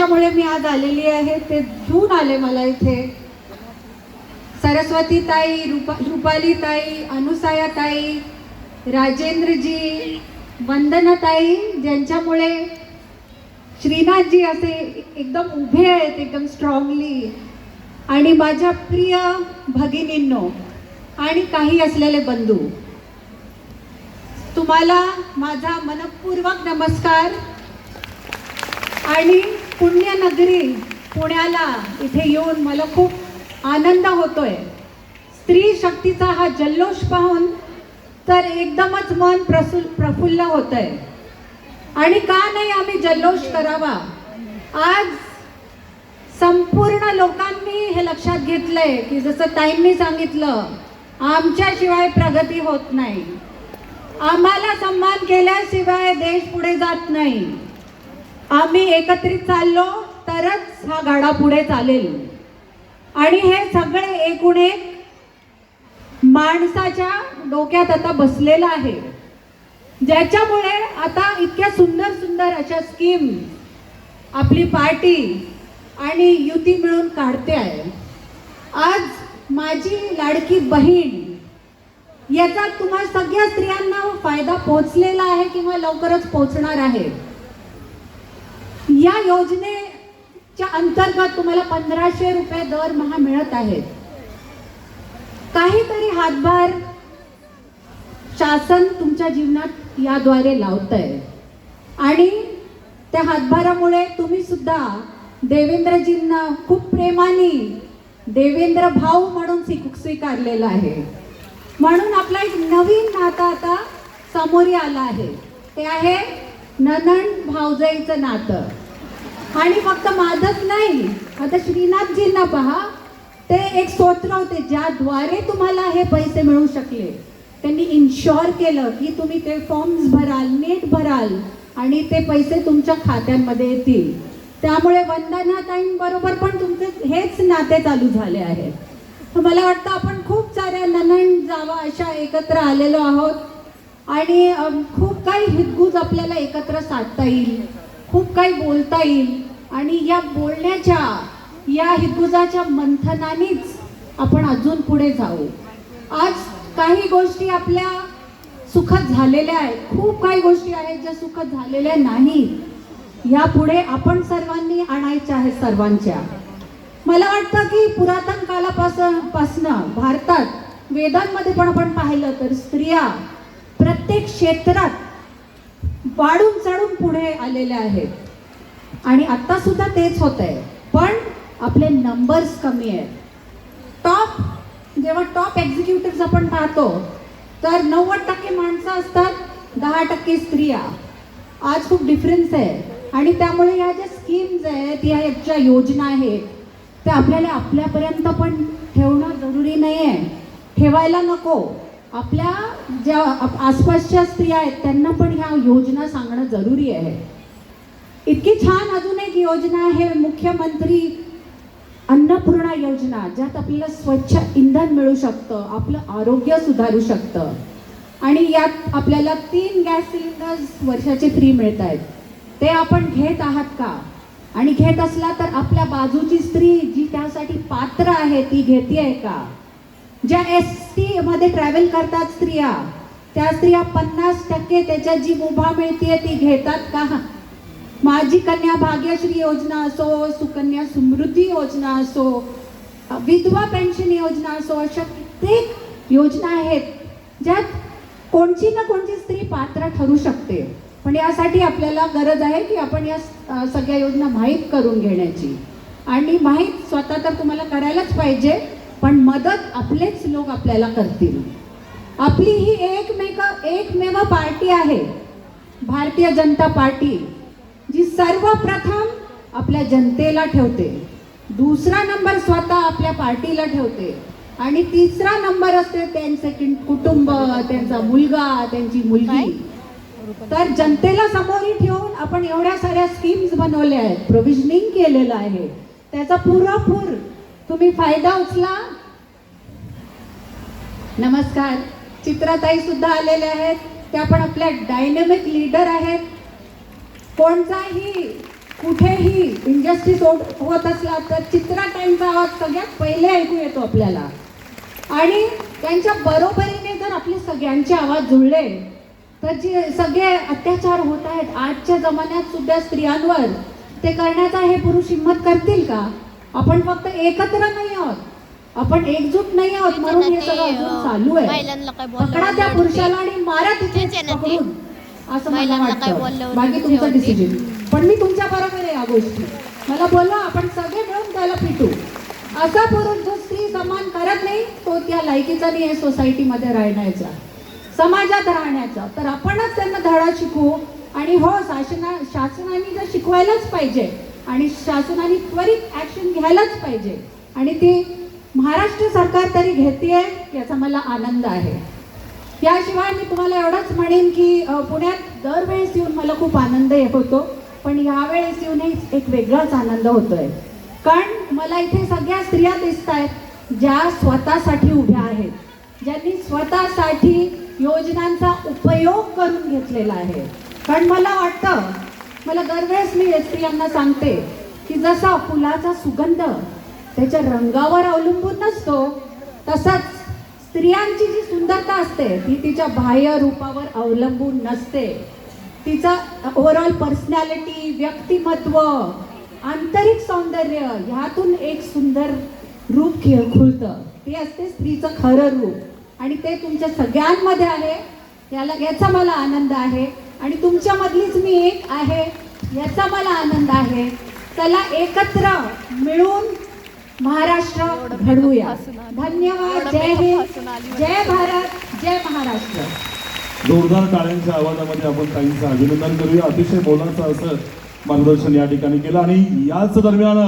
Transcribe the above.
त्यामुळे मी आज आलेली आहे, ते घेऊन आले मला इथे. सरस्वती ताई, रुपाली ताई, अनुसाया ताई, राजेंद्रजी, वंदना ताई, ज्यांच्यामुळे श्रीनाथजी असे एकदम उभे आहेत, एकदम स्ट्रॉंगली. आणि माझ्या प्रिय भगिनींनो आणि काही असलेले बंधू, तुम्हाला माझा मनपूर्वक नमस्कार. आणि पुण्यनगरी पुण्याला इथे येऊन मला खूप आनंद होतोय. स्त्री शक्तीचा हा जल्लोष पाहून तर एकदमच मन प्रफुल्ल होतंय. आणि का नाही आम्ही जल्लोष करावा. आज संपूर्ण लोकांनी हे लक्षात घेतलंय की जसं ताईंनी सांगितलं, आमच्याशिवाय प्रगती होत नाही. आम्हाला सन्मान केल्याशिवाय देश पुढे जात नाही. आम्ही एकत्रित चाललो तरच हा गाडा पुढे चालेल. आणि हे सगळे एकूण एक माणसाच्या डोक्यात आता बसलेलं आहे, ज्याच्यामुळे आता इतक्या सुंदर सुंदर अशा स्कीम आपली पार्टी आणि युती मिळून काढते आहे. आज माझी लाडकी बहीण याचा तुम्हा सगळ्या स्त्रियांना फायदा पोहोचलेला आहे किंवा लवकरच पोहोचणार आहे. या योजनेच्या अंतर्गत तुम्हाला 1500 रुपये दरमहा मिळत आहेत. काहीतरी हातभार शासन तुमच्या जीवनात याद्वारे लावत आहे. आणि त्या हातभारामुळे तुम्ही सुद्धा देवेंद्रजींना खूप प्रेमाने देवेंद्र भाऊ म्हणून स्वीकारलेलं आहे. म्हणून आपला एक नवीन नातं आता समोर आलं आहे, ते आहे नणंद भाऊजाईचं नातं. आणि फक्त माझंच नाही, आता श्रीनाथजींना पहा, ते एक स्तोत्र होते ज्याद्वारे तुम्हाला हे पैसे मिळू शकले. त्यांनी इन्शॉर केलं की तुम्ही ते फॉर्म्स भराल, नीट भराल आणि ते पैसे तुमच्या खात्यांमध्ये येतील. त्यामुळे वंदनाताईंबरोबर पण तुमचे हेच नाते चालू झाले आहेत. तर मला वाटतं आपण खूप साऱ्या नणंद जावा अशा एकत्र आलेलो आहोत. आणि खूप काही हितगुज आपल्याला एकत्र साधता येईल, खूप काही बोलता येईल. आणि या बोलण्याच्या, या हितगुजाच्या मंथनानेच आपण अजून पुढे जाऊ. आज काही गोष्टी आपल्या सुखद झालेल्या आहेत, खूप काही गोष्टी आहेत ज्या सुखद झालेल्या नाहीत. यापुढे आपण सर्वांनी आणायच्या आहेत सर्वांच्या. मला वाटतं की पुरातन कालापासून भारतात, वेदांमध्ये पण आपण पाहिलं तर स्त्रिया प्रत्येक क्षेत्रात वाढून चढून पुढे आलेल्या आहेत. आणि आता सुद्धा तेच होत आहे, पण आपले नंबर्स कमी आहेत. जेव्हा टॉप एक्झिक्युटिव्ह आपण पाहतो तर 90% माणसं असतात, 10% स्त्रिया. आज खूप डिफरन्स आहे. आणि त्यामुळे या ज्या स्कीम्स आहेत, या ज्या योजना आहेत, त्या आपल्याला आपल्यापर्यंत पण ठेवणं जरुरी नाही आहे, ठेवायला नको. आपल्या ज्या आसपासच्या स्त्रिया आहेत त्यांना पण ह्या योजना सांगणं जरुरी आहे. इतकी छान अजून एक योजना आहे, मुख्यमंत्री अन्नपूर्णा योजना, ज्यात आपल्याला स्वच्छ इंधन मिळू शकतं, आपलं आरोग्य सुधारू शकतं. आणि यात आपल्याला 3 गॅस सिलेंडर्स वर्षाचे फ्री मिळत आहेत. ते आपण घेत आहात का? आणि घेत असला तर आपल्या बाजूची स्त्री जी त्यासाठी पात्र आहे ती घेते का? ज्या ST मध्ये ट्रॅव्हल करतात स्त्रिया, त्या स्त्रिया 50% त्याच्यात जी मुभा मिळते ती घेतात का? माझी कन्या भाग्यश्री योजना असो, सुकन्या समृद्धी योजना असो, विधवा पेन्शन योजना असो, अशा कित्येक योजना आहेत ज्यात कोणची ना कोणती स्त्री पात्र ठरू शकते. पण यासाठी आपल्याला गरज आहे की आपण या सगळ्या योजना माहीत करून घेण्याची. आणि माहीत स्वतः तर तुम्हाला करायलाच पाहिजे, पण मदत आपलेच लोक आपल्याला करतील. आपली ही एकमेव पार्टी आहे, भारतीय जनता पार्टी, जी सर्वप्रथम आपल्या जनतेला ठेवते, दुसरा नंबर स्वतः आपल्या पार्टीला ठेवते आणि तिसरा नंबर असते त्यांचे कुटुंब, त्यांचा मुलगा, त्यांची मुलगी. तर जनतेला समोर ठेवून आपण एवढ्या साऱ्या स्कीम्स बनवल्या आहेत, प्रोव्हिजनिंग केलेलं आहे, त्याचा पुरेपूर तुम्ही फायदा उचला. नमस्कार, चित्राताई सुद्धा आलेल्या आहेत, त्या पण आपल्या डायनॅमिक लीडर आहेत. कोणताही कुठेही इंडस्ट्रीज होत असला तर चित्रा टाईमचा आवाज सगळ्यात पहिले ऐकू येतो आपल्याला. आणि त्यांच्या बरोबरीने जर आपले सगळ्यांचे आवाज जुळले तर जे सगळे अत्याचार होत आहेत आजच्या जमान्यात सुद्धा स्त्रियांवर, ते करण्याचा हे पुरुष हिंमत करतील का? आपण फक्त एकत्र नाही आहोत, आपण एकजूट नाही आहोत, म्हणून हे सगळं अजून चालू आहे. पकडा त्या पुरुषाला आणि मारा तिथे पकडून, असं मला वाटतं. बाकी तुमचं डिसिजन, पण मी तुमच्या बरोबर आहे या गोष्टी. मला बोला, आपण सगळे मिळून त्याला पिटू. असा पुरुष जो स्त्री सन्मान करत नाही तो त्या लायकीचा नाही आहे सोसायटीमध्ये राहण्याचा, समाजात राहण्याचा. तर आपणच त्यांना धडा शिकवू. आणि हो, शासनाने जर शिकवायलाच पाहिजे आणि शासनाने त्वरित ॲक्शन घ्यायलाच पाहिजे, आणि ती महाराष्ट्र सरकार तरी घेतेय याचा मला आनंद आहे. याशिवाय मी तुम्हाला एवढंच म्हणेन की पुण्यात दरवेळेस येऊन मला खूप आनंद होतो, पण यावेळेस येऊनही एक वेगळाच आनंद होतोय. कारण मला इथे सगळ्या स्त्रिया दिसत आहेत ज्या स्वतःसाठी उभ्या आहेत, ज्यांनी स्वतःसाठी योजनांचा उपयोग करून घेतलेला आहे. कारण मला वाटतं, मला दरवेळेस मी स्त्रियांना सांगते की जसा फुलाचा सुगंध त्याच्या रंगावर अवलंबून नसतो, तसंच स्त्रियांची जी सुंदरता असते ती तिच्या बाह्य रूपावर अवलंबून नसते. तिचा ओव्हरऑल पर्सनॅलिटी, व्यक्तिमत्व, आंतरिक सौंदर्य ह्यातून एक सुंदर रूप खुलतं. ते असते स्त्रीचं खरं रूप, आणि ते तुमच्या सगळ्यांमध्ये आहे. याचा मला आनंद आहे, आणि तुमच्यामधलीच मी एक आहे याचा मला आनंद आहे. चला एकत्र मिळून महाराष्ट्र घडवूया. धन्यवाद. जय हिंद, जय भारत, जय महाराष्ट्र. जोरदार टाळ्यांच्या आवाजामध्ये आपण ताईंचं अभिनंदन करूया. अतिशय मोलाचं असं मार्गदर्शन या ठिकाणी केलं. आणि याच दरम्यान